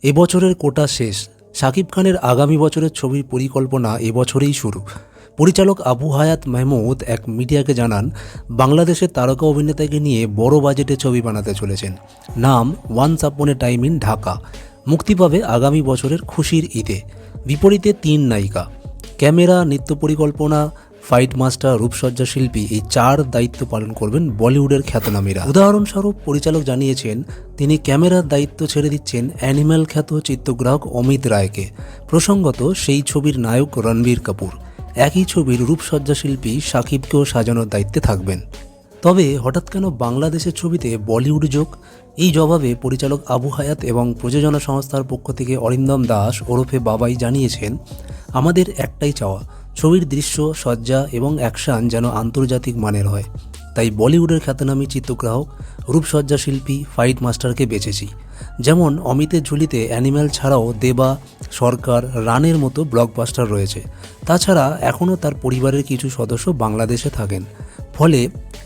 এবছরের কোটা শেষ। শাকিব খানের আগামী বছরের ছবির পরিকল্পনা এবছরেই শুরু। পরিচালক আবু হায়াত মাহমুদ এক মিডিয়াকে জানান, বাংলাদেশের তারকা অভিনেতাকে নিয়ে বড় বাজেটে ছবি বানাতে চলেছেন। নাম once upon A time in Dhaka. মুক্তি পাবে আগামী বছরের খুশির ঈদে। বিপরীতে 3 নায়িকা, ক্যামেরা, নৃত্য পরিকল্পনা, ফাইট মাস্টার, রূপসজ্জা শিল্পী, এই 4 দায়িত্ব পালন করবেন বলিউডের খ্যাতনামীরা। উদাহরণস্বরূপ পরিচালক জানিয়েছেন তিনি ক্যামেরার দায়িত্ব ছেড়ে দিচ্ছেন অ্যানিম্যাল খ্যাত চিত্রগ্রাহক অমিত রায়কে। প্রসঙ্গত, সেই ছবির নায়ক রণবীর কাপুর একই ছবির রূপসজ্জা শিল্পী শাকিবকেও সাজানোর দায়িত্বে থাকবেন। তবে হঠাৎ কেন বাংলাদেশের ছবিতে বলিউড যোগ? এই জবাবে পরিচালক আবু হায়াত এবং প্রযোজনা সংস্থার পক্ষ থেকে অরিন্দম দাস ওরফে বাবাই জানিয়েছেন, আমাদের একটাই চাওয়া, ছবির দৃশ্য, সজ্জা এবং অ্যাকশন যেন আন্তর্জাতিক মানের হয়। তাই বলিউডের খ্যাতনামী চিত্রগ্রাহক, রূপসজ্জা শিল্পী, ফাইট মাস্টারকে বেছেছি। যেমন অমিতের ঝুলিতে অ্যানিম্যাল ছাড়াও দেবা, সরকার, রানের মতো ব্লকবাস্টার রয়েছে। তাছাড়া এখনও তার পরিবারের কিছু সদস্য বাংলাদেশে থাকেন, ফলে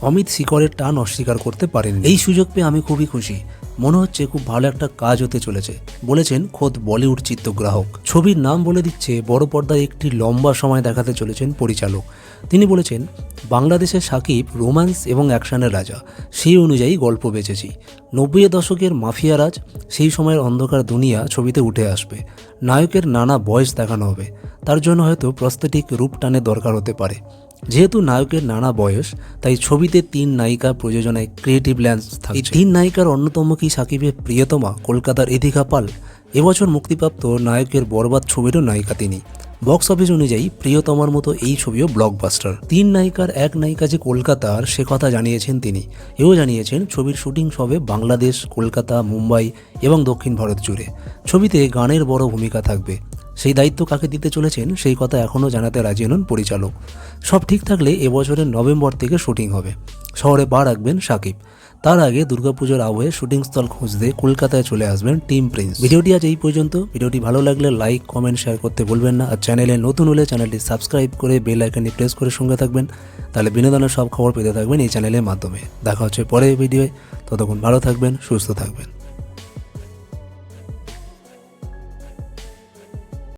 অমিত শিকরের টান অস্বীকার করতে পারেন। এই সুযোগ পেয়ে আমি খুবই খুশি, মনে হচ্ছে খুব ভালো একটা কাজ হতে চলেছে, বলেছেন খোদ বলিউড চিত্রগ্রাহক। ছবির নাম বলে দিচ্ছে বড় পর্দায় একটি লম্বা সময় দেখাতে চলেছেন পরিচালক। তিনি বলেছেন, বাংলাদেশের শাকিব রোম্যান্স এবং অ্যাকশনের রাজা, সেই অনুযায়ী গল্প বেঁচেছি। 90-এর দশকের মাফিয়া রাজ, সেই সময়ের অন্ধকার দুনিয়া ছবিতে উঠে আসবে। নায়কের নানা বয়স দেখানো হবে, তার জন্য হয়তো প্রস্থেটিক রূপ টানের দরকার হতে পারে। যেহেতু নায়কের নানা বয়স, তাই ছবিতে 3 নায়িকা প্রযোজনায় ক্রিয়েটিভ ল্যান্স থাকছে। এই 3 নায়িকার অন্যতম কি শাকিবের প্রিয়তমা কলকাতার ইথিকা পাল? এবছর মুক্তিপ্রাপ্ত নায়কের বরবাদ ছবিরও নায়িকা তিনি। বক্স অফিস অনুযায়ী প্রিয়তমার মতো এই ছবিও ব্লকবাস্টার। 3 নায়িকার এক নায়িকা যে কলকাতার, সে কথা জানিয়েছেন তিনি। এও জানিয়েছেন ছবির শুটিং হবে বাংলাদেশ, কলকাতা, মুম্বাই এবং দক্ষিণ ভারত জুড়ে। ছবিতে গানের বড় ভূমিকা থাকবে। সেই দায়িত্ব কাকে দিতে চলেছেন সেই কথা এখনও জানাতে রাজি নন পরিচালক। সব ঠিক থাকলে এবছরের নভেম্বর থেকে শুটিং হবে। শহরে পা রাখবেন শাকিব। তার আগে দুর্গাপুজোর আবহে শুটিং স্থল খুঁজতে কলকাতায় চলে আসবেন টিম প্রিন্স। ভিডিওটি আজ এই পর্যন্ত। ভিডিওটি ভালো লাগলে লাইক, কমেন্ট, শেয়ার করতে ভুলবেন না। আর চ্যানেলে নতুন হলে চ্যানেলটি সাবস্ক্রাইব করে বেল আইকনটি প্রেস করে সঙ্গে থাকবেন। তাহলে বিনোদনের সব খবর পেতে থাকবেন এই চ্যানেলের মাধ্যমে। দেখা হচ্ছে পরের ভিডিওয়ে। ততক্ষণ ভালো থাকবেন, সুস্থ থাকবেন।